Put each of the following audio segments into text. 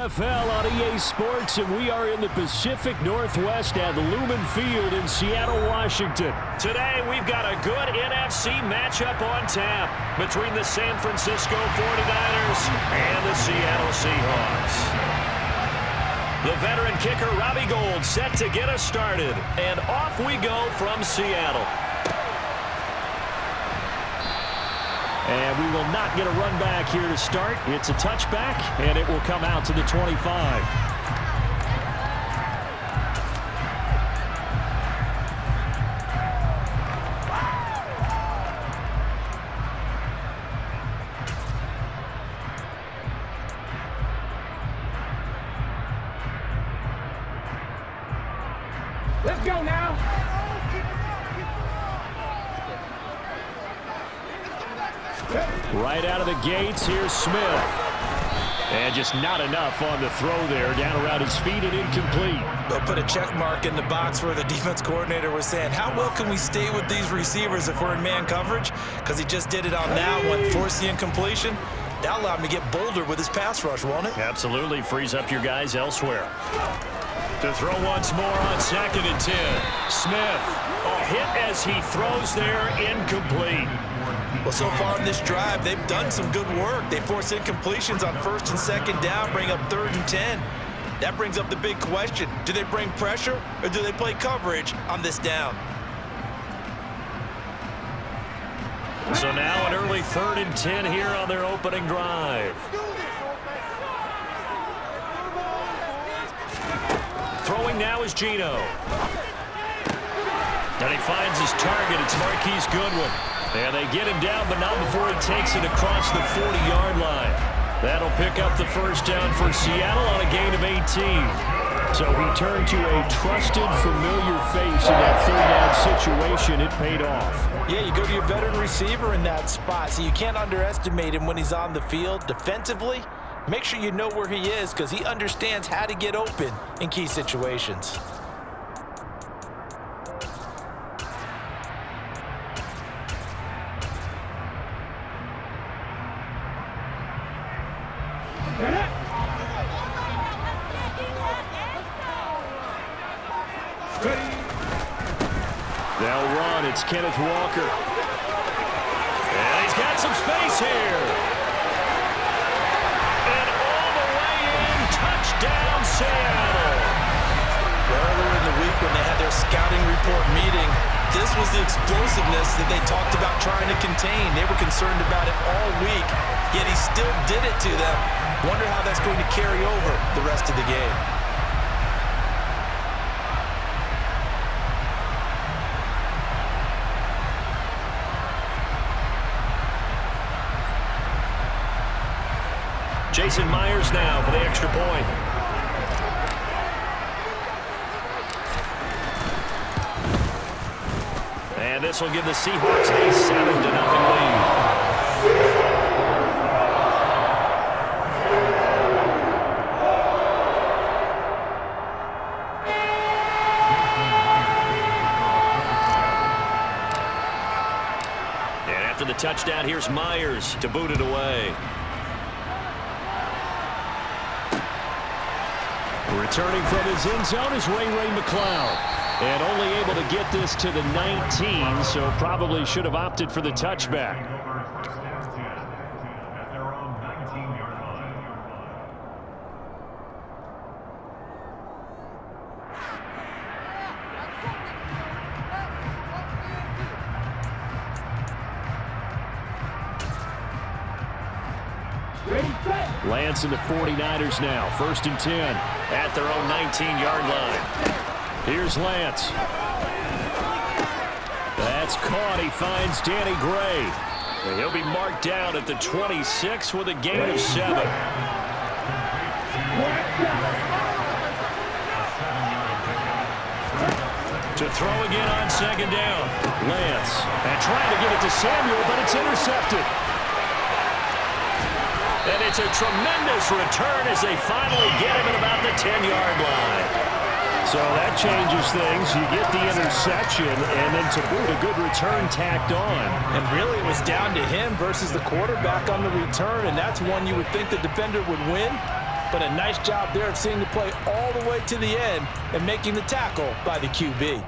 NFL on EA Sports, and we are in the Pacific Northwest at Lumen Field in Seattle, Washington. Today, we've got a good NFC matchup on tap between the San Francisco 49ers and the Seattle Seahawks. The veteran kicker, Robbie Gould, set to get us started, and off we go from Seattle. And we will not get a run back here to start. It's a touchback, and it will come out to the 25. Let's go now. Right out of the gates, here's Smith. And just not enough on the throw there. Down around his feet and incomplete. They'll put a check mark in the box where the defense coordinator was saying, how well can we stay with these receivers if we're in man coverage? Because he just did it on that one, forced the incompletion. That allowed him to get bolder with his pass rush, won't it? Absolutely. Frees up your guys elsewhere. To throw once more on 2nd and 10. Smith, a hit as he throws there, incomplete. Well, so far in this drive, they've done some good work. They force incompletions on 1st and 2nd down, bring up 3rd and 10. That brings up the big question. Do they bring pressure or do they play coverage on this down? So now an early 3rd and 10 here on their opening drive. Throwing now is Geno. And he finds his target. It's Marquise Goodwin. And they get him down, but not before he takes it across the 40-yard line. That'll pick up the first down for Seattle on a gain of 18. So he turned to a trusted, familiar face in that 3rd down situation. It paid off. Yeah, you go to your veteran receiver in that spot, so you can't underestimate him when he's on the field. Defensively, make sure you know where he is because he understands how to get open in key situations. They'll run. It's Kenneth Walker. And he's got some space here. And all the way in, touchdown Seattle. Earlier in the week when they had their scouting report meeting, this was the explosiveness that they talked about trying to contain. They were concerned about it all week, yet he still did it to them. Wonder how that's going to carry over the rest of the game. Jason Myers now for the extra point. And this will give the Seahawks a 7-0 lead. And after the touchdown, here's Myers to boot it away. Returning from his end zone is Ray McCloud. And only able to get this to the 19, so probably should have opted for the touchback. Lance and the 49ers now. 1st and 10 at their own 19-yard line. Here's Lance. That's caught. He finds Danny Gray. And he'll be marked down at the 26 with a gain of 7. To throw again on 2nd down. Lance. And trying to get it to Samuel, but it's intercepted. And it's a tremendous return as they finally get him at about the 10-yard line. So that changes things. You get the interception, and then to boot, a good return tacked on. And really, it was down to him versus the quarterback on the return, and that's one you would think the defender would win. but a nice job there of seeing the play all the way to the end and making the tackle by the QB.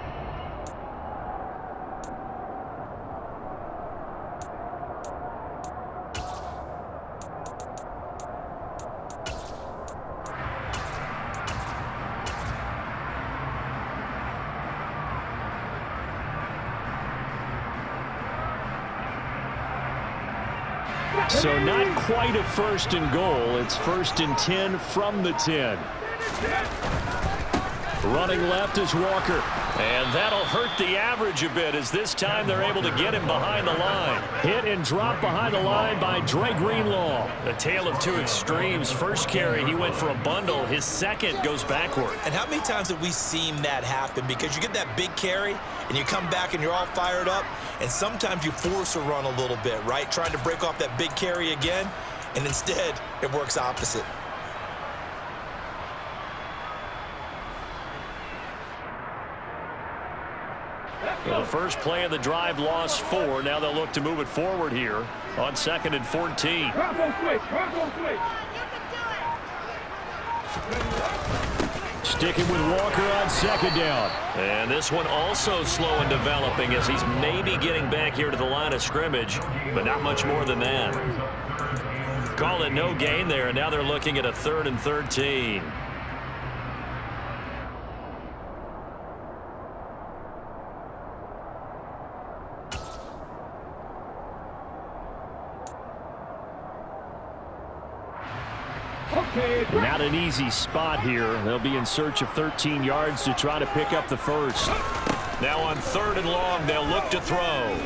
So not quite a first and goal. It's 1st and 10 from the 10. Running left is Walker. And that'll hurt the average a bit as this time they're able to get him behind the line. Hit and drop behind the line by Dre Greenlaw. The tale of two extremes. First carry, he went for a bundle. His second goes backward. And how many times have we seen that happen? Because you get that big carry, and you come back and you're all fired up, and sometimes you force a run a little bit, right? Trying to break off that big carry again, and instead it works opposite. Well, the first play of the drive lost 4. Now they'll look to move it forward here on 2nd and 14. Sticking with Walker on 2nd down. And this one also slow in developing as he's maybe getting back here to the line of scrimmage, but not much more than that. Call it no gain there, and now they're looking at a 3rd and 13. Not an easy spot here. They'll be in search of 13 yards to try to pick up the first. Now on 3rd and long, they'll look to throw.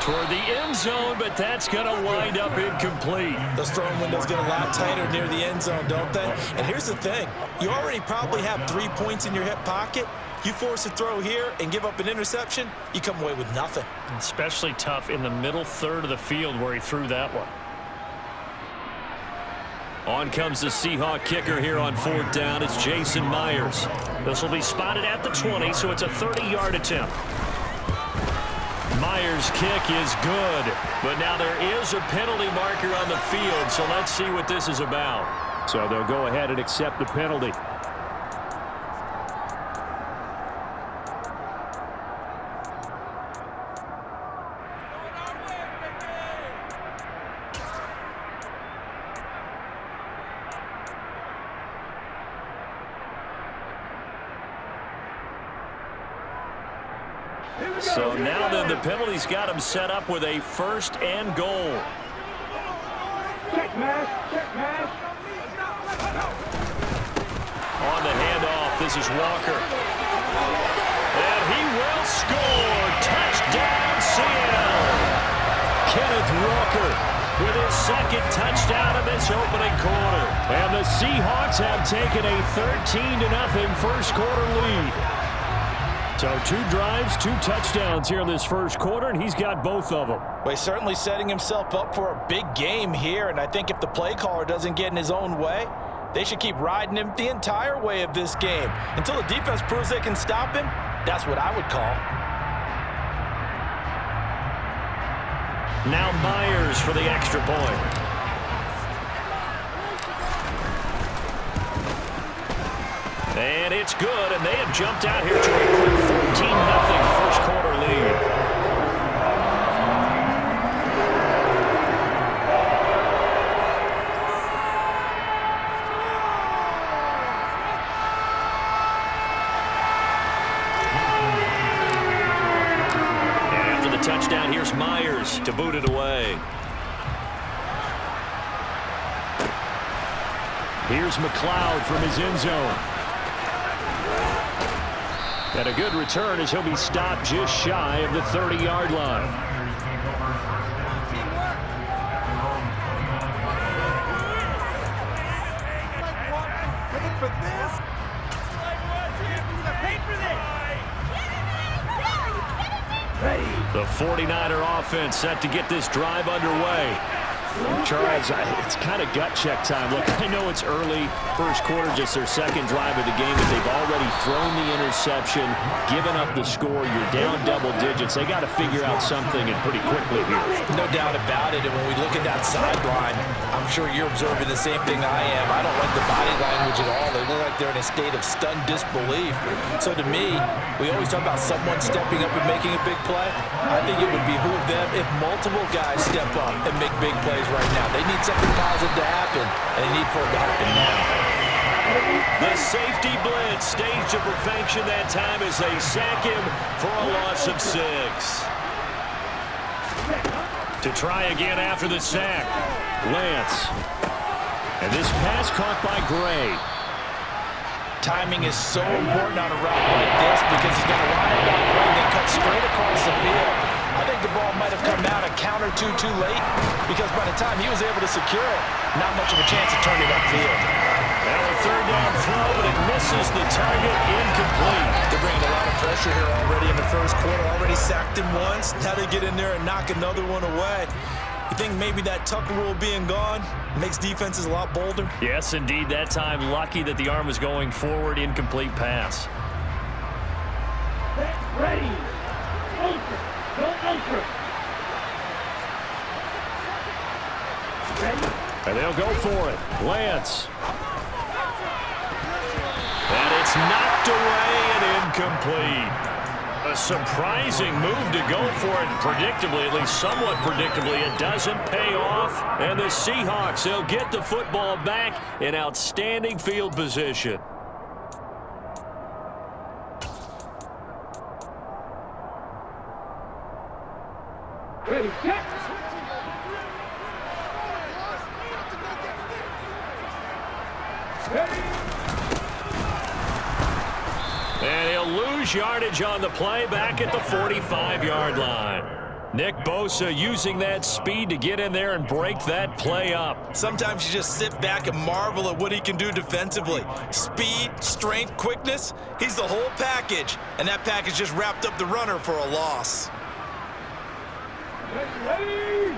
Toward the end zone, but that's going to wind up incomplete. Those throwing windows get a lot tighter near the end zone, don't they? And here's the thing. You already probably have 3 points in your hip pocket. You force a throw here and give up an interception, you come away with nothing. Especially tough in the middle third of the field where he threw that one. On comes the Seahawk kicker here on 4th down. It's Jason Myers. This will be spotted at the 20, so it's a 30-yard attempt. Myers' kick is good, but now there is a penalty marker on the field, so let's see what this is about. So they'll go ahead and accept the penalty. So now then the penalty's got him set up with a 1st and goal. Check man, check man. On the handoff, this is Walker. And he will score. Touchdown, Seattle. Kenneth Walker with his 2nd touchdown of this opening quarter. And the Seahawks have taken a 13-0 first quarter lead. So 2 drives, 2 touchdowns here in this first quarter, and he's got both of them. Well, he's certainly setting himself up for a big game here, and I think if the play caller doesn't get in his own way, they should keep riding him the entire way of this game. Until the defense proves they can stop him, that's what I would call. Now Myers for the extra point. And it's good, and they have jumped out here to a quick 14-0 first quarter lead. And after the touchdown, here's Myers to boot it away. Here's McLeod from his end zone. And a good return as he'll be stopped just shy of the 30-yard line. The 49er offense set to get this drive underway. Charles, it's kind of gut check time. Look, I know it's early, first quarter, just their second drive of the game, but they've already thrown the interception, given up the score. You're down double digits. They got to figure out something, and pretty quickly here. No doubt about it, and when we look at that sideline, I'm sure you're observing the same thing I am. I don't like the body language at all. They look like they're in a state of stunned disbelief. So to me, we always talk about someone stepping up and making a big play. I think it would behoove them if multiple guys step up and make big plays right now. They need something positive to happen, and they need for it to happen now. The safety blitz staged to perfection that time as they sack him for a loss of 6. To try again after the sack, Lance. And this pass caught by Gray. Timing is so important on a route like this because he's going to line it up right and then cut straight across the field. I think the ball might have come out a count or two too late because by the time he was able to secure it, not much of a chance to turn it upfield. Now a third down throw, but it misses the target, incomplete. They're bringing a lot of pressure here already in the first quarter. Already sacked him once. Now they get in there and knock another one away. You think maybe that Tucker rule being gone makes defenses a lot bolder? Yes, indeed. That time, lucky that the arm was going forward. Incomplete pass. Ready. Ultra. Go ultra. Ready. And they'll go for it. Lance. And it's knocked away and incomplete. A surprising move to go for it. Predictably, at least somewhat predictably, it doesn't pay off. And the Seahawks, they'll get the football back in outstanding field position. Ready, set. Ready. And he'll lose yardage on the play back at the 45-yard line. Nick Bosa using that speed to get in there and break that play up. Sometimes you just sit back and marvel at what he can do defensively. Speed, strength, quickness, he's the whole package. And that package just wrapped up the runner for a loss. Ready.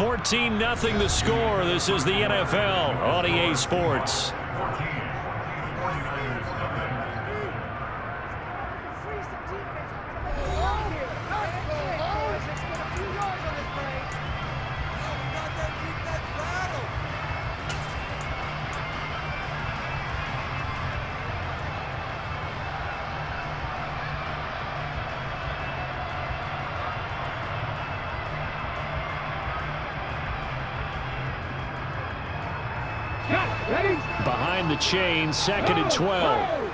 14-0 the score. This is the NFL on EA Sports. Behind the chain, 2nd and 12.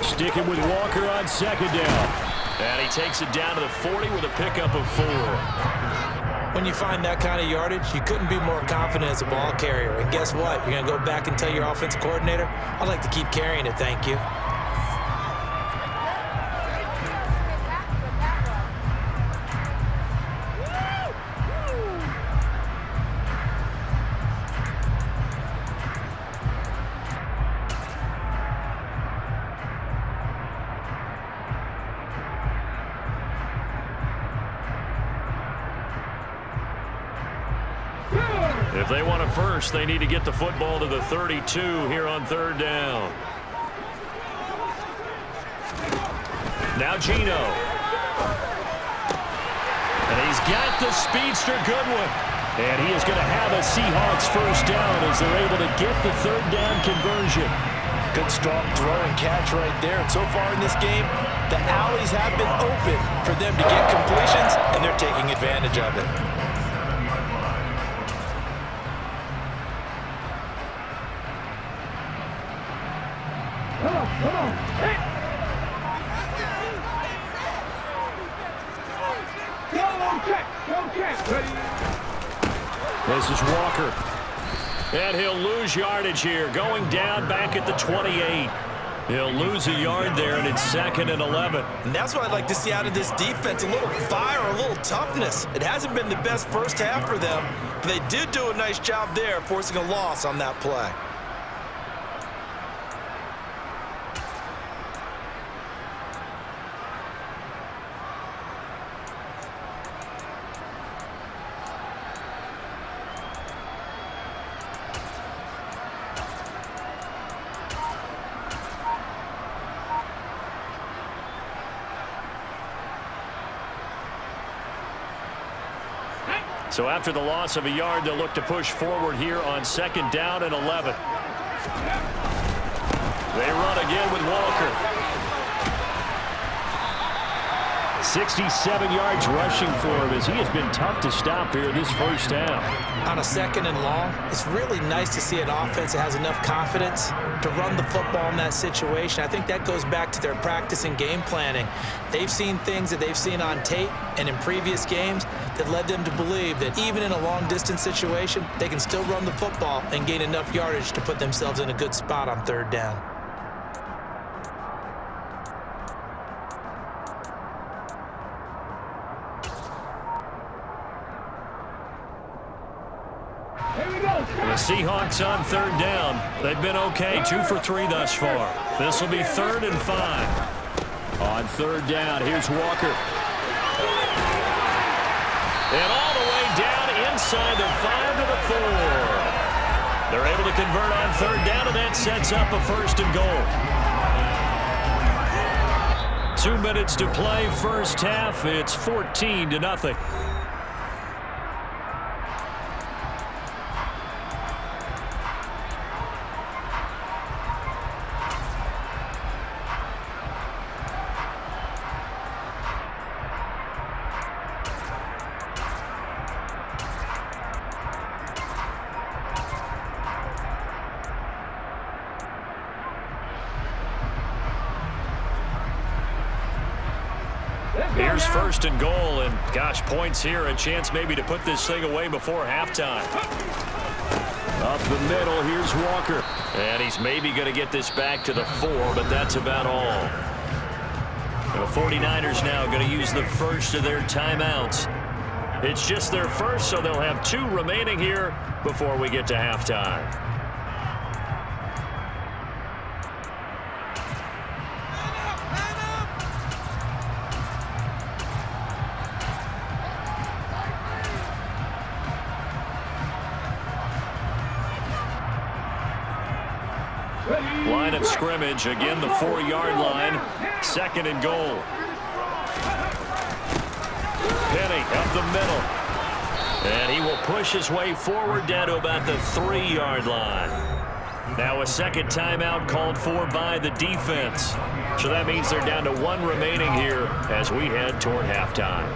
Sticking with Walker on 2nd down. And he takes it down to the 40 with a pickup of 4. When you find that kind of yardage, you couldn't be more confident as a ball carrier. And guess what? You're going to go back and tell your offensive coordinator, I'd like to keep carrying it, thank you. If they want a first, they need to get the football to the 32 here on 3rd down. Now Gino. And he's got the speedster Goodwin. And he is going to have a Seahawks first down as they're able to get the 3rd down conversion. Good strong throw and catch right there. And so far in this game, the alleys have been open for them to get completions, and they're taking advantage of it. Come on. Hey. Go check. Ready. This is Walker. And he'll lose yardage here. Going down back at the 28. He'll lose a yard there, and it's 2nd and 11. And that's what I'd like to see out of this defense, a little fire, a little toughness. It hasn't been the best first half for them, but they did do a nice job there, forcing a loss on that play. So after the loss of a yard, they'll look to push forward here on 2nd down and 11. They run again with Walker. 67 yards rushing for him as he has been tough to stop here this first half. On a 2nd and long, it's really nice to see an offense that has enough confidence to run the football in that situation. I think that goes back to their practice and game planning. They've seen things that they've seen on tape and in previous games that led them to believe that even in a long-distance situation, they can still run the football and gain enough yardage to put themselves in a good spot on 3rd down. The Seahawks on 3rd down. They've been okay, 2 for 3 thus far. This will be 3rd and 5. On 3rd down, here's Walker. And all the way down inside the 5 to the 4. They're able to convert on 3rd down, and that sets up a 1st and goal. 2 minutes to play, first half. It's 14-0. Here's 1st and goal, and gosh, points here, a chance maybe to put this thing away before halftime. Up the middle, here's Walker. And he's maybe going to get this back to the 4, but that's about all. The 49ers now going to use the first of their timeouts. It's just their first, so they'll have 2 remaining here before we get to halftime. Line of scrimmage, again the 4-yard line, 2nd and goal. Penny up the middle. And he will push his way forward down to about the 3-yard line. Now a 2nd timeout called for by the defense. So that means they're down to 1 remaining here as we head toward halftime.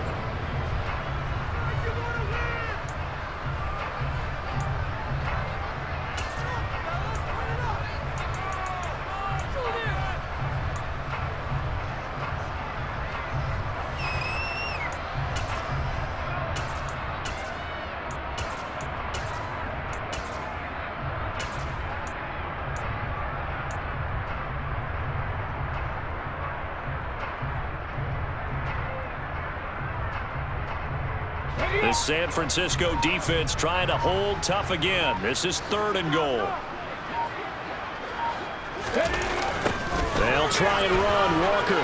The San Francisco defense trying to hold tough again. This is 3rd and goal. They'll try and run Walker.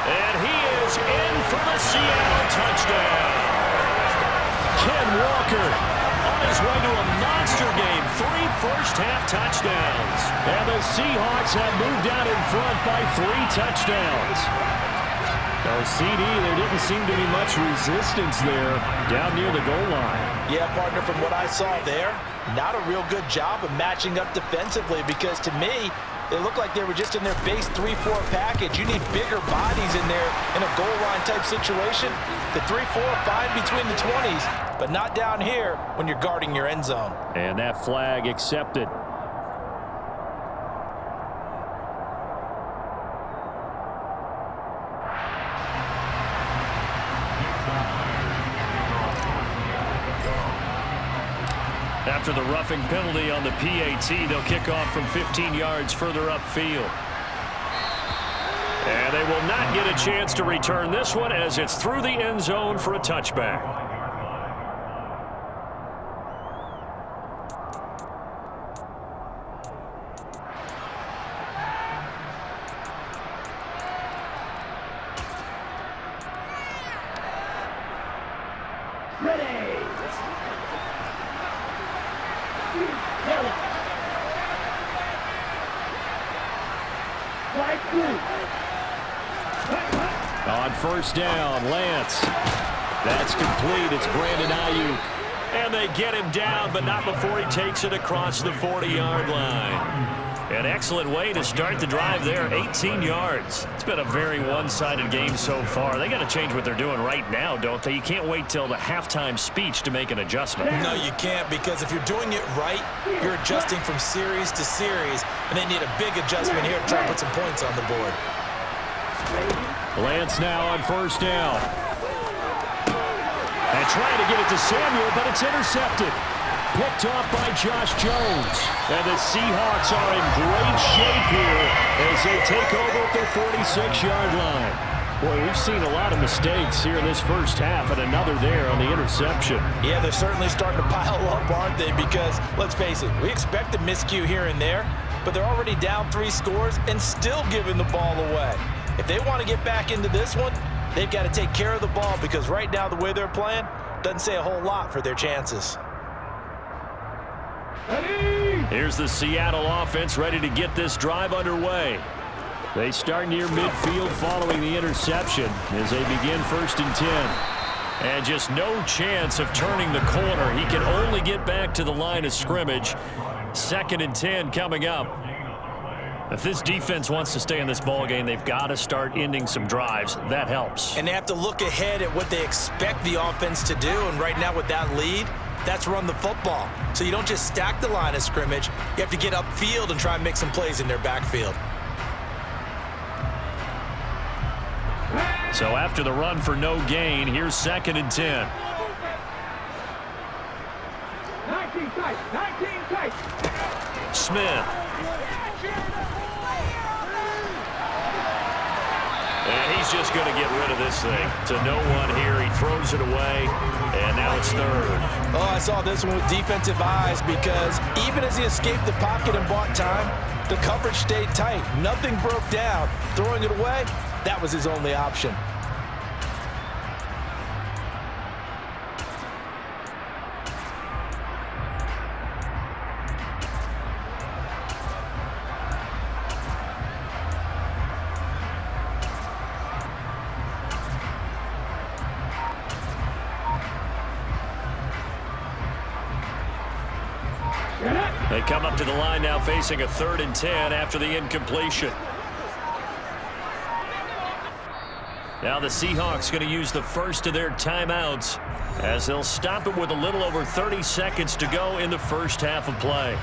And he is in for the Seattle touchdown. Ken Walker on his way to a monster game. 3 first-half touchdowns. And the Seahawks have moved out in front by 3 touchdowns. Oh, CD, there didn't seem to be much resistance there down near the goal line. Yeah, partner, from what I saw there, not a real good job of matching up defensively because to me, it looked like they were just in their base 3-4 package. You need bigger bodies in there in a goal line type situation. The 3-4 fine between the 20s, but not down here when you're guarding your end zone. And that flag accepted. After the roughing penalty on the PAT, they'll kick off from 15 yards further upfield. And they will not get a chance to return this one as it's through the end zone for a touchback. On 1st down, Lance. That's complete. It's Brandon Ayuk. And they get him down, but not before he takes it across the 40-yard line. An excellent way to start the drive there, 18 yards. It's been a very one-sided game so far. They got to change what they're doing right now, don't they? You can't wait till the halftime speech to make an adjustment. No, you can't, because if you're doing it right, you're adjusting from series to series, and they need a big adjustment here to try to put some points on the board. Lance now on first down. And trying to get it to Samuel, but it's intercepted. Picked off by Josh Jones. And the Seahawks are in great shape here as they take over at their 46-yard line. Boy, we've seen a lot of mistakes here in this first half, and another there on the interception. Yeah, they're certainly starting to pile up, aren't they? Because, let's face it, we expect a miscue here and there, but they're already down 3 scores and still giving the ball away. If they want to get back into this one, they've got to take care of the ball, because right now the way they're playing doesn't say a whole lot for their chances. Here's the Seattle offense ready to get this drive underway. They start near midfield following the interception as they begin 1st and 10. And just no chance of turning the corner. He can only get back to the line of scrimmage. 2nd and 10 coming up. If this defense wants to stay in this ballgame, they've got to start ending some drives. That helps. And they have to look ahead at what they expect the offense to do. And right now with that lead, that's run the football. So you don't just stack the line of scrimmage. You have to get upfield and try and make some plays in their backfield. So after the run for no gain, here's 2nd and 10. 19 tight, 19 tight. Smith. And he's just going to get rid of this thing. To no one here. He throws it away, and now it's 3rd. Oh, I saw this one with defensive eyes, because even as he escaped the pocket and bought time, the coverage stayed tight. Nothing broke down. Throwing it away, that was his only option. They come up to the line now facing a 3rd and 10 after the incompletion. Now the Seahawks going to use the first of their timeouts as they'll stop it with a little over 30 seconds to go in the first half of play.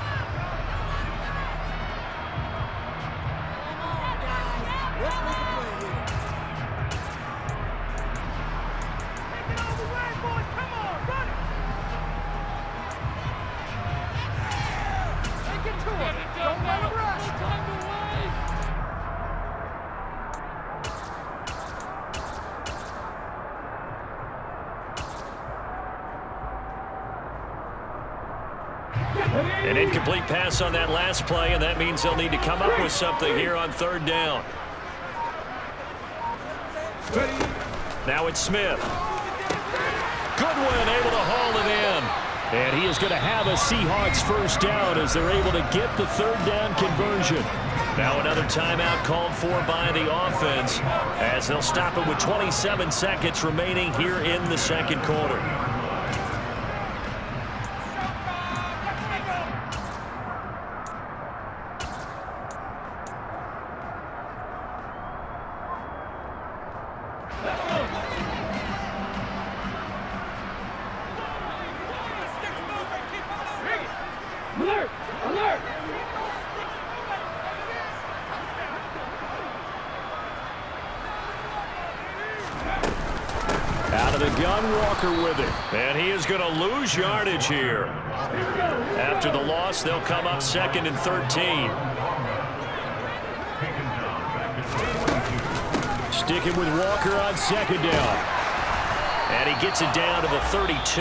An incomplete pass on that last play, and that means they'll need to come up with something here on 3rd down. Now it's Smith. Goodwin able to haul it in. And he is going to have a Seahawks first down as they're able to get the 3rd down conversion. Now another timeout called for by the offense as they'll stop it with 27 seconds remaining here in the 2nd quarter. Alert! Alert! Out of the gun, Walker with it. And he is going to lose yardage here. After the loss, they'll come up 2nd and 13. Sticking with Walker on 2nd down. And he gets it down to the 32.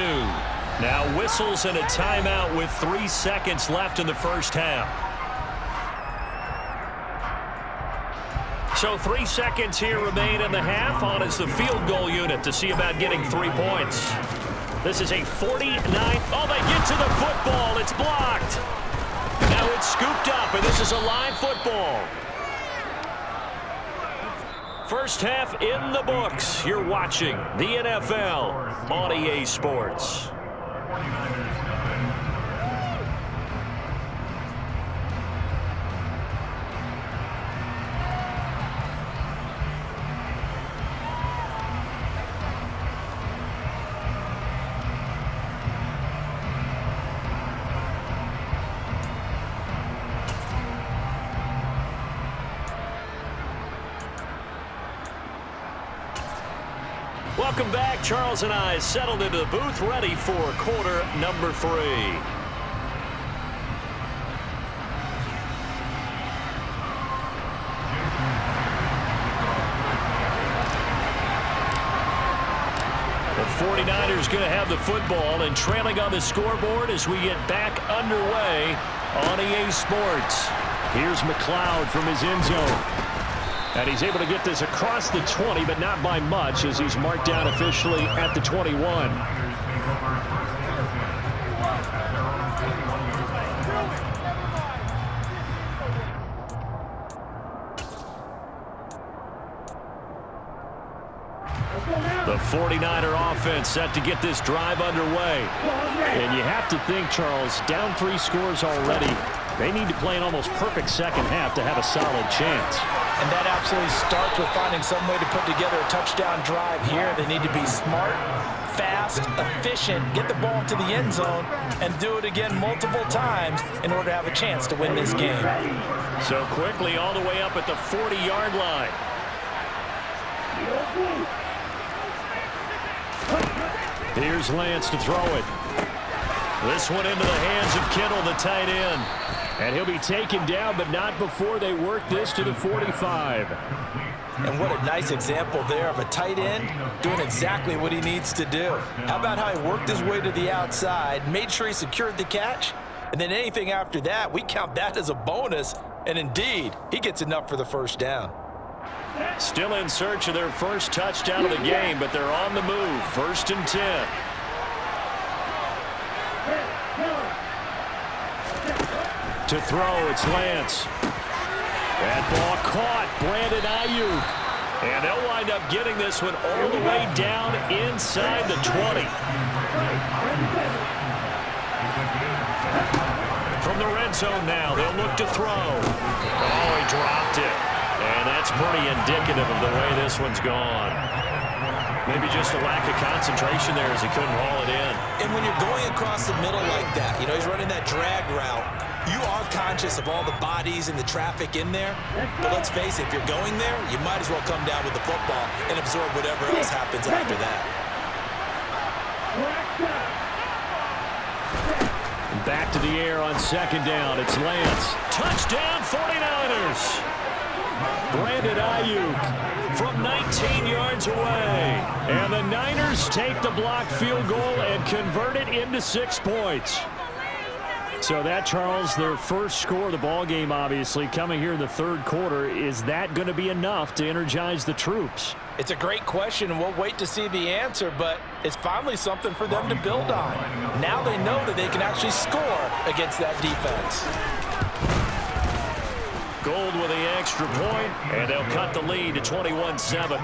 Now whistles and a timeout with 3 seconds left in the first half. So 3 seconds here remain in the half. On is the field goal unit to see about getting 3 points. This is a 49. Oh, they get to the football. It's blocked. Now it's scooped up, and this is a live football. First half in the books. You're watching the NFL on EA Sports. Welcome back. Charles and I settled into the booth, ready for quarter number 3. The 49ers going to have the football and trailing on the scoreboard as we get back underway on EA Sports. Here's McLeod from his end zone. And he's able to get this across the 20, but not by much, as he's marked down officially at the 21. The 49er offense set to get this drive underway. And you have to think, Charles, down 3 scores already. They need to play an almost perfect second half to have a solid chance. And that absolutely starts with finding some way to put together a touchdown drive here. They need to be smart, fast, efficient, get the ball to the end zone, and do it again multiple times in order to have a chance to win this game. So quickly all the way up at the 40-yard line. Here's Lance to throw it. This one into the hands of Kittle, the tight end. And he'll be taken down, but not before they work this to the 45. And what a nice example there of a tight end doing exactly what he needs to do. How about how he worked his way to the outside, made sure he secured the catch, and then anything after that, we count that as a bonus. And indeed, he gets enough for the first down. Still in search of their first touchdown of the game, but they're on the move. 1st and 10. To throw, it's Lance. That ball caught, Brandon Ayuk. And they'll wind up getting this one all the way down inside the 20. From the red zone now, they'll look to throw. Oh, he dropped it. And that's pretty indicative of the way this one's gone. Maybe just a lack of concentration there as he couldn't haul it in. And when you're going across the middle like that, you know, he's running that drag route, you are conscious of all the bodies and the traffic in there. But let's face it, if you're going there, you might as well come down with the football and absorb whatever else happens after that. Back to the air on 2nd down. It's Lance. Touchdown 49ers. Brandon Ayuk from 19 yards away. And the Niners take the blocked field goal and convert it into 6 points. So that, Charles, their first score of the ball game, obviously, coming here in the 3rd quarter. Is that going to be enough to energize the troops? It's a great question, and we'll wait to see the answer, but it's finally something for them to build on. Now they know that they can actually score against that defense. Gold with the extra point, and they'll cut the lead to 21-7.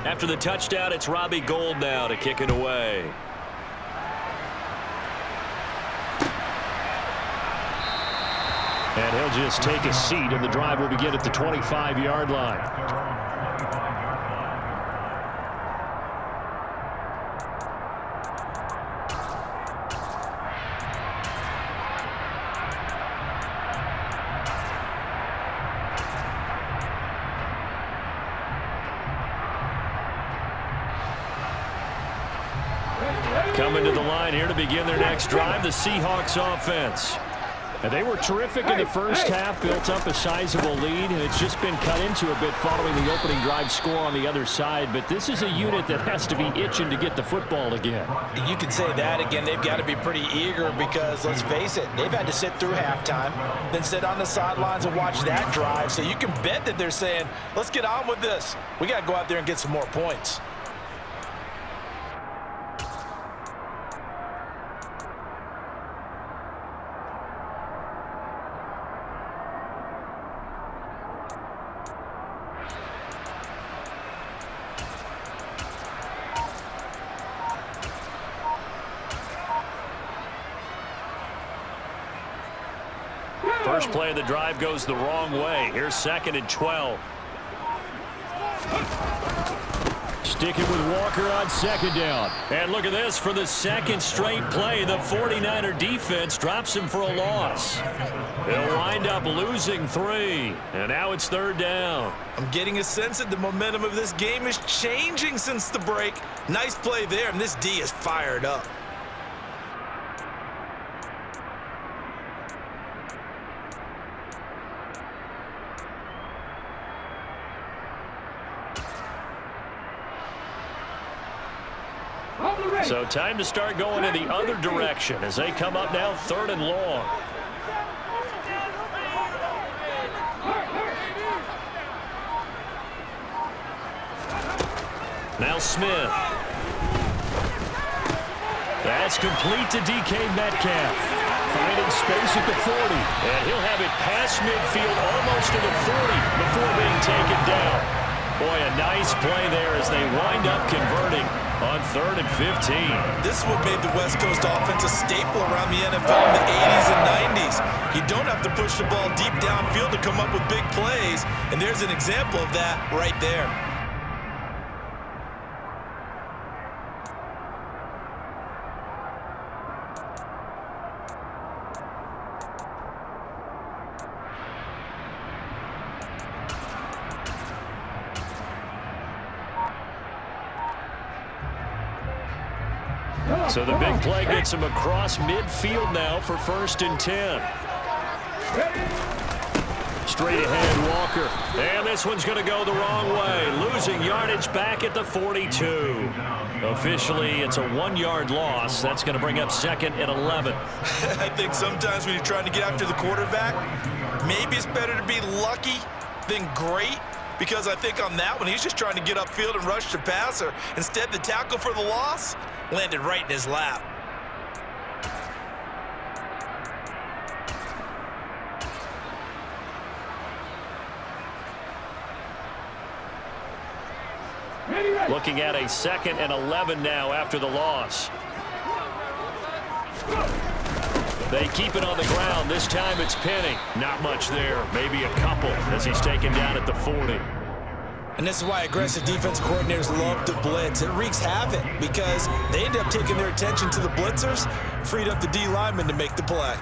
After the touchdown, it's Robbie Gould now to kick it away. And he'll just take a seat, and the drive will begin at the 25-yard line. Coming to the line here to begin their next drive, the Seahawks offense. And they were terrific in the first half, built up a sizable lead, and it's just been cut into a bit following the opening drive score on the other side. But this is a unit that has to be itching to get the football again. You can say that again. They've got to be pretty eager because, let's face it, they've had to sit through halftime, then sit on the sidelines and watch that drive. So you can bet that they're saying, let's get on with this. We got to go out there and get some more points. first play of the drive goes the wrong way. Here's 2nd and 12. Sticking with Walker on 2nd down. And look at this. For the 2nd straight play, the 49er defense drops him for a loss. They'll wind up losing 3. And now it's 3rd down. I'm getting a sense that the momentum of this game is changing since the break. Nice play there, and this D is fired up. So time to start going in the other direction as they come up now 3rd and long. Now Smith. That's complete to DK Metcalf. Finding space at the 40. And he'll have it past midfield almost to the 40 before being taken down. Boy, a nice play there as they wind up converting on 3rd and 15. This is what made the West Coast offense a staple around the NFL in the 80s and 90s. You don't have to push the ball deep downfield to come up with big plays, and there's an example of that right there. So the big play gets him across midfield now for 1st and 10. Straight ahead, Walker. And this one's going to go the wrong way. Losing yardage back at the 42. Officially, it's a 1-yard loss. That's going to bring up 2nd and 11. I think sometimes when you're trying to get after the quarterback, maybe it's better to be lucky than great. Because I think on that one, he's just trying to get upfield and rush the passer. Instead, the tackle for the loss landed right in his lap. Looking at a 2nd and 11 now after the loss. They keep it on the ground. This time it's Penny. Not much there. Maybe a couple as he's taken down at the 40. And this is why aggressive defensive coordinators love to blitz. It wreaks havoc because they end up taking their attention to the blitzers, freed up the D lineman to make the play.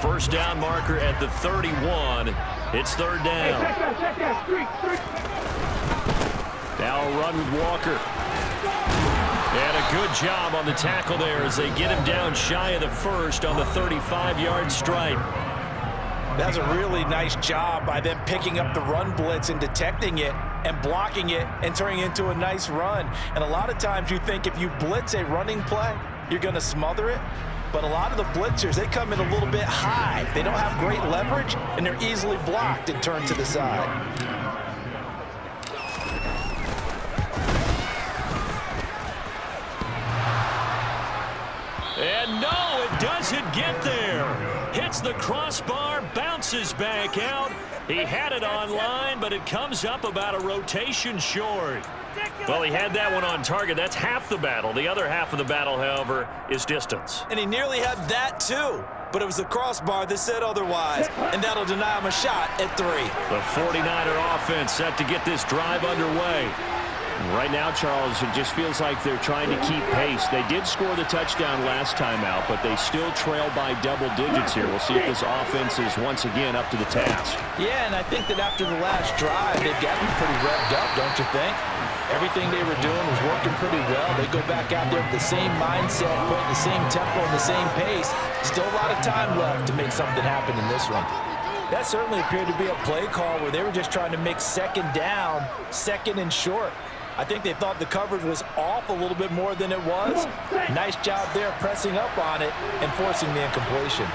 First down marker at the 31. It's 3rd down. Now a run with Walker. And a good job on the tackle there as they get him down shy of the 1st on the 35-yard stripe. That's a really nice job by them picking up the run blitz and detecting it and blocking it and turning it into a nice run. And a lot of times you think if you blitz a running play, you're going to smother it. But a lot of the blitzers, they come in a little bit high. They don't have great leverage, and they're easily blocked and turned to the side. And no, it doesn't get there. Hits the crossbar, bounces back out. He had it on line, but it comes up about a rotation short. Well, he had that one on target. That's half the battle. The other half of the battle, however, is distance. And he nearly had that, too. But it was the crossbar that said otherwise, and that'll deny him a shot at 3. The 49er offense set to get this drive underway. Right now, Charles, it just feels like they're trying to keep pace. They did score the touchdown last time out, but they still trail by double digits here. We'll see if this offense is once again up to the task. Yeah, and I think that after the last drive, they've gotten pretty revved up, don't you think? Everything they were doing was working pretty well. They go back out there with the same mindset, putting the same tempo and the same pace. Still a lot of time left to make something happen in this one. That certainly appeared to be a play call where they were just trying to make second down, second and short. I think they thought the coverage was off a little bit more than it was. Nice job there pressing up on it and forcing the incompletion.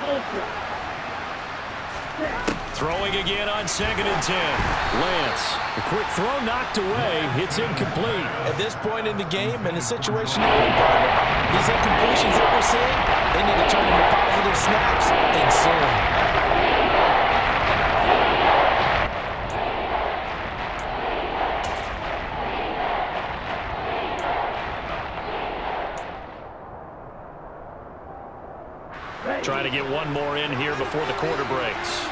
ultra. Throwing again on 2nd and 10. Lance, a quick throw knocked away. It's incomplete. At this point in the game, in the situation they're in, partner, these incompletions that we're seeing, they need to turn into positive snaps and soon. Trying to get one more in here before the quarter breaks.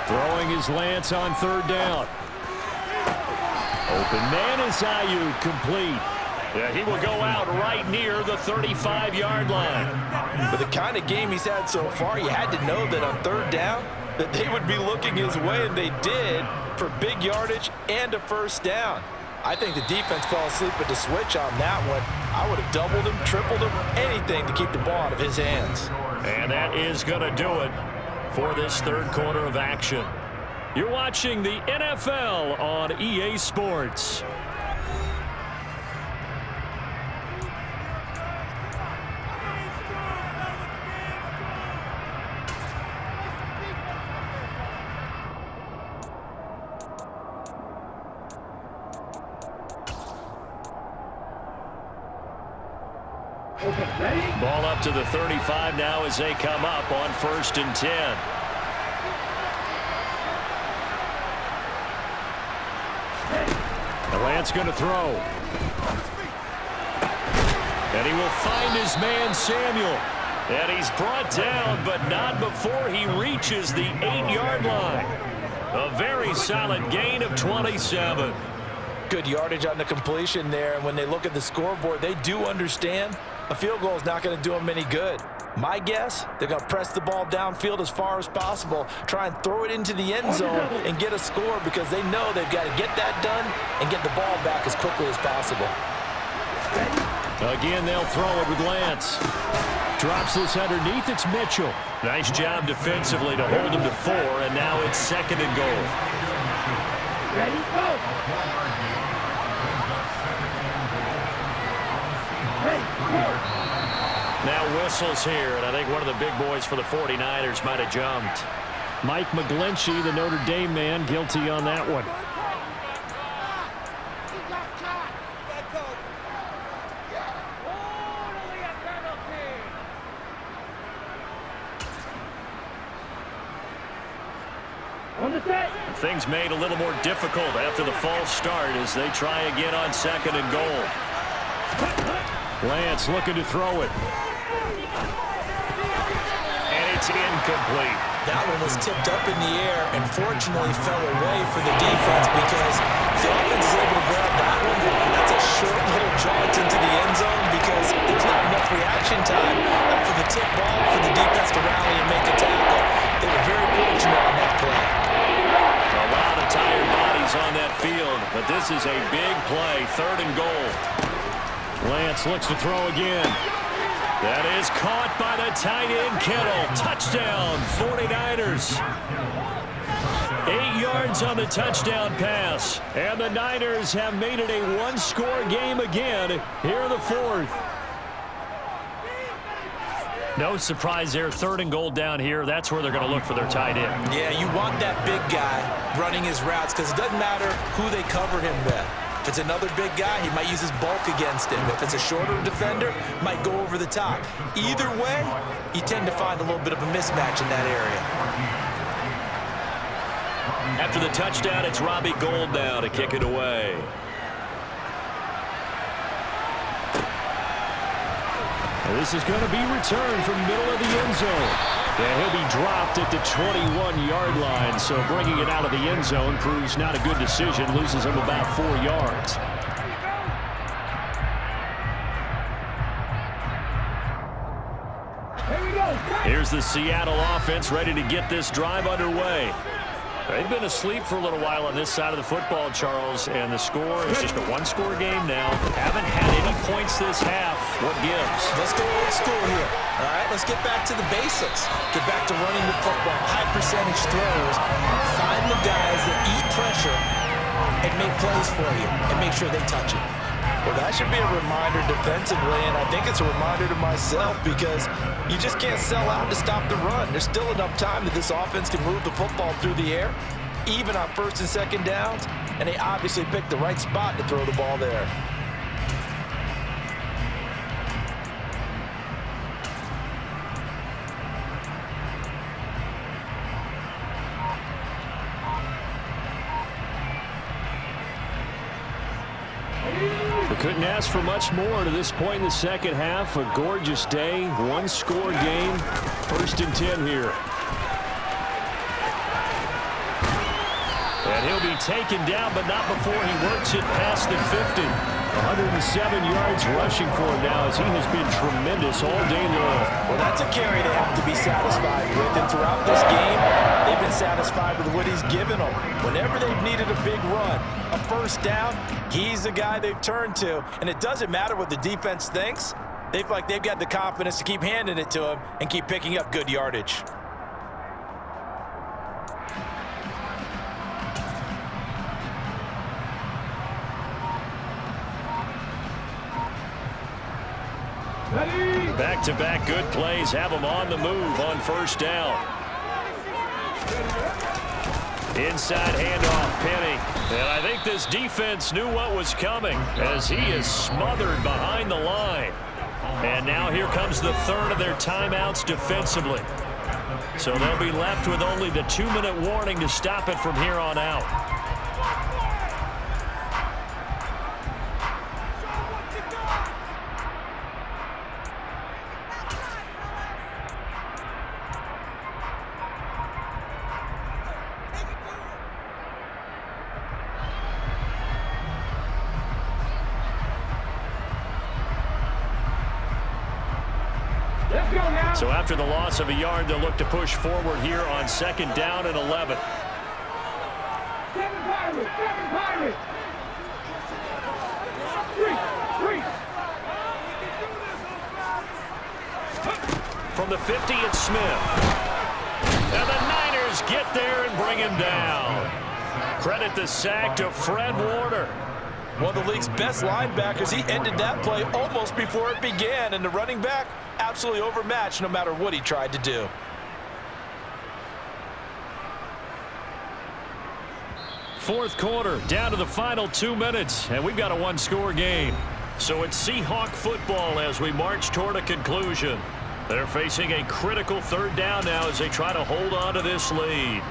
Throwing is Lance on 3rd down. Open man is Ayuk, complete. Yeah, he will go out right near the 35-yard line. With the kind of game he's had so far, you had to know that on 3rd down that they would be looking his way, and they did, for big yardage and a 1st down. I think the defense fell asleep at the switch on that one. I would have doubled him, tripled him, anything to keep the ball out of his hands. And that is going to do it for this 3rd quarter of action. You're watching the NFL on EA Sports. Ball up to the 35 now as they come up on 1st and 10. And Lance going to throw. And he will find his man Samuel. And he's brought down, but not before he reaches the 8-yard line. A very solid gain of 27. Good yardage on the completion there, and when they look at the scoreboard, they do understand a field goal is not going to do them any good. My guess, they're going to press the ball downfield as far as possible, try and throw it into the end zone and get a score because they know they've got to get that done and get the ball back as quickly as possible. Again, they'll throw it with Lance. Drops this underneath. It's Mitchell. Nice job defensively to hold him to 4, and now it's 2nd and goal. Ready, go! Now whistles here, and I think one of the big boys for the 49ers might have jumped. Mike McGlinchey, the Notre Dame man, guilty on that one. Things made a little more difficult after the false start as they try again on 2nd and goal. Lance looking to throw it. And it's incomplete. That one was tipped up in the air and fortunately fell away for the defense because the offense is able to grab that one. That's a short little jaunt into the end zone because there's not enough reaction time for the tip ball for the defense to rally and make a tackle. They were very fortunate on that play. A lot of tired bodies on that field, but this is a big play, 3rd and goal. Lance looks to throw again. That is caught by the tight end Kittle. Touchdown, 49ers. 8 yards on the touchdown pass. And the Niners have made it a one-score game again here in the 4th. No surprise there, 3rd and goal down here. That's where they're going to look for their tight end. Yeah, you want that big guy running his routes because it doesn't matter who they cover him with. If it's another big guy, he might use his bulk against him. If it's a shorter defender, might go over the top. Either way, you tend to find a little bit of a mismatch in that area. After the touchdown, it's Robbie Gould now to kick it away. This is going to be returned from middle of the end zone. And he'll be dropped at the 21-yard line, so bringing it out of the end zone proves not a good decision, loses him about 4 yards. Here we go. Here's the Seattle offense ready to get this drive underway. They've been asleep for a little while on this side of the football, Charles, and the score is just a one-score game now. Haven't had any points this half. What gives? Let's go old school here. All right, let's get back to the basics. Get back to running the football, high percentage throws. Find the guys that eat pressure and make plays for you and make sure they touch it. Well, that should be a reminder defensively, and I think it's a reminder to myself because you just can't sell out to stop the run. There's still enough time that this offense can move the football through the air, even on first and second downs, and they obviously picked the right spot to throw the ball there. We couldn't ask for much more to this point in the second half. A gorgeous day, one-score game, 1st and 10 here. And he'll be taken down, but not before he works it past the 50. 107 yards rushing for him now as he has been tremendous all day long. Well, that's a carry they have to be satisfied with. And throughout this game, they've been satisfied with what he's given them. Whenever they've needed a big run, a first down, he's the guy they've turned to. And it doesn't matter what the defense thinks. They've got the confidence to keep handing it to him and keep picking up good yardage. Back-to-back good plays have him on the move on first down. Inside handoff, Penny. And I think this defense knew what was coming as he is smothered behind the line. And now here comes the third of their timeouts defensively. So they'll be left with only the 2-minute warning to stop it from here on out. So after the loss of a yard, they'll look to push forward here on 2nd down and 11. Seven Pirates! Three! From the 50, it's Smith. And the Niners get there and bring him down. Credit the sack to Fred Warner. One of the league's best linebackers. He ended that play almost before it began, and the running back absolutely overmatched no matter what he tried to do. Fourth quarter, down to the final 2 minutes, and we've got a one-score game. So it's Seahawk football as we march toward a conclusion. They're facing a critical 3rd down now as they try to hold on to this lead.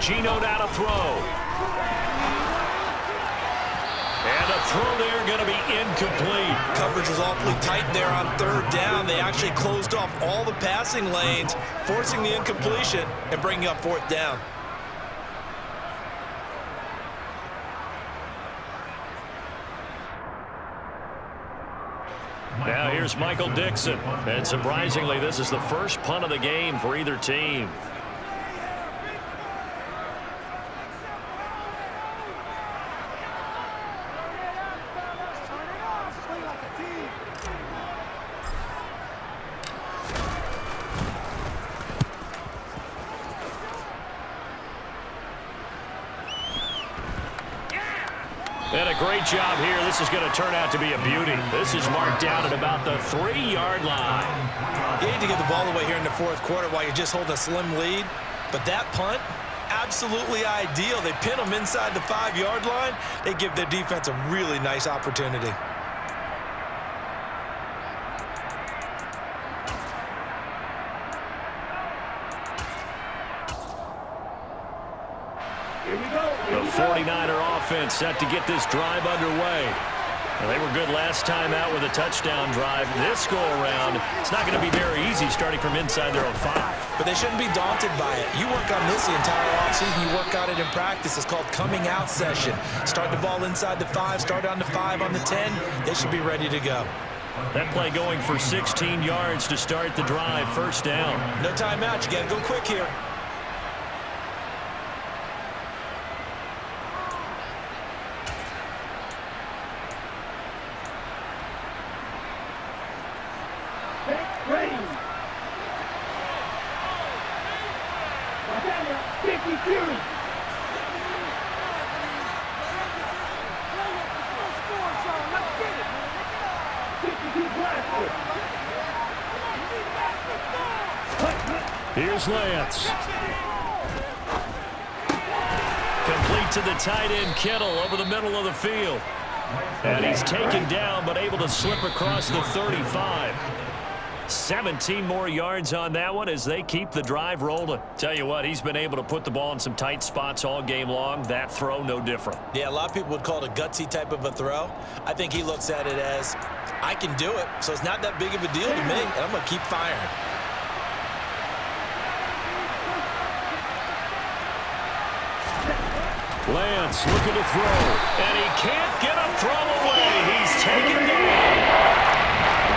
Gino down to throw. And a throw there going to be incomplete. Coverage was awfully tight there on 3rd down. They actually closed off all the passing lanes, forcing the incompletion and bringing up 4th down. Now here's Michael Dixon. And surprisingly, this is the first punt of the game for either team. And a great job here. This is going to turn out to be a beauty. This is marked down at about the 3-yard line. You need to get the ball away here in the 4th quarter while you're just holding a slim lead. But that punt, absolutely ideal. They pin them inside the 5-yard line. They give their defense a really nice opportunity. The 49er offense set to get this drive underway. Well, they were good last time out with a touchdown drive. This go-around, it's not going to be very easy starting from inside their own 5. But they shouldn't be daunted by it. You work on this the entire offseason. You work on it in practice. It's called coming out session. Start the ball inside the 5, start on the 5, on the 10. They should be ready to go. That play going for 16 yards to start the drive. First down. No timeout. You got to go quick here. Ready. 52. Here's Lance. Complete to the tight end, Kittle, over the middle of the field. And he's taken down, but able to slip across the 35. 17 more yards on that one as they keep the drive rolling. Tell you what, he's been able to put the ball in some tight spots all game long. That throw, no different. Yeah, a lot of people would call it a gutsy type of a throw. I think he looks at it as, I can do it, so it's not that big of a deal to me, and I'm going to keep firing. Lance looking to throw, and he can't get a throw away. He's taken down.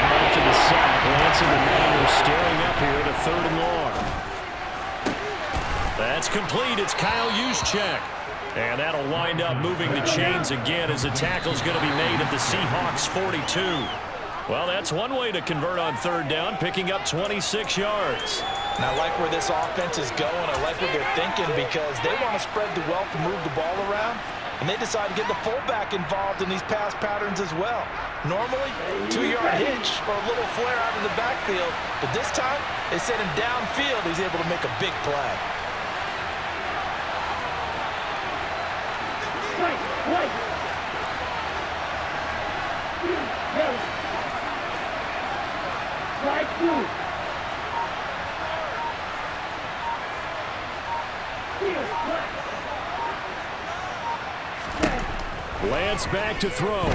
After the sack, Lance and the man are staring up here at a 3rd and long. That's complete. It's Kyle Juszczyk. And that'll wind up moving the chains again as the tackle's going to be made at the Seahawks 42. Well, that's one way to convert on 3rd down, picking up 26 yards. And I like where this offense is going. I like what they're thinking because they want to spread the wealth and move the ball around. And they decide to get the fullback involved in these pass patterns as well. Normally, 2-yard hitch or a little flare out of the backfield. But this time, they sent him downfield. He's able to make a big play. Lance back to throw.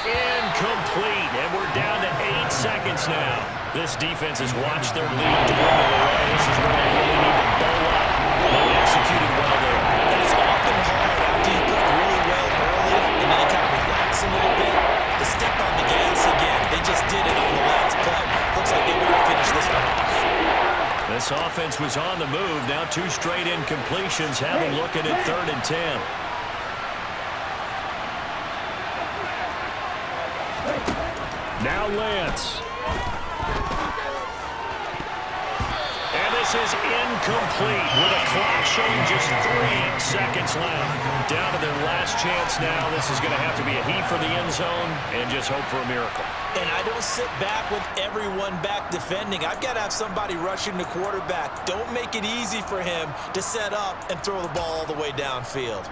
Incomplete, and we're down to 8 seconds now. This defense has watched their lead dwindle away. This is where they really need to bow up. They executed well there. And it's often hard after you play really well early and then you kind of relax a little bit to step on the gas again. They just did it on the last play. Looks like they want to finish this one off. This offense was on the move. Now 2 straight incompletions have them looking at 3rd and 10. Now Lance. And this is incomplete with a clock showing just 3 seconds left. Down to their last chance now. This is going to have to be a heave for the end zone and just hope for a miracle. And I don't sit back with everyone back defending. I've got to have somebody rushing the quarterback. Don't make it easy for him to set up and throw the ball all the way downfield.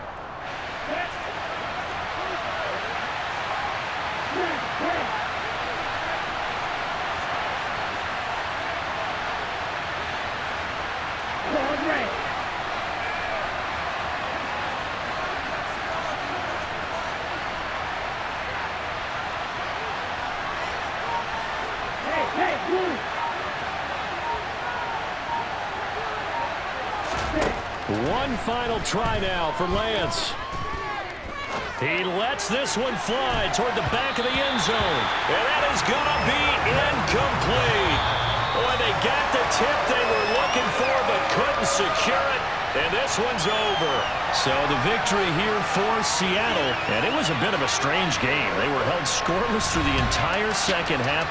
One final try now for Lance. He lets this one fly toward the back of the end zone. And that is going to be incomplete. Boy, they got the tip they were looking for but couldn't secure it. And this one's over. So the victory here for Seattle. And it was a bit of a strange game. They were held scoreless through the entire second half.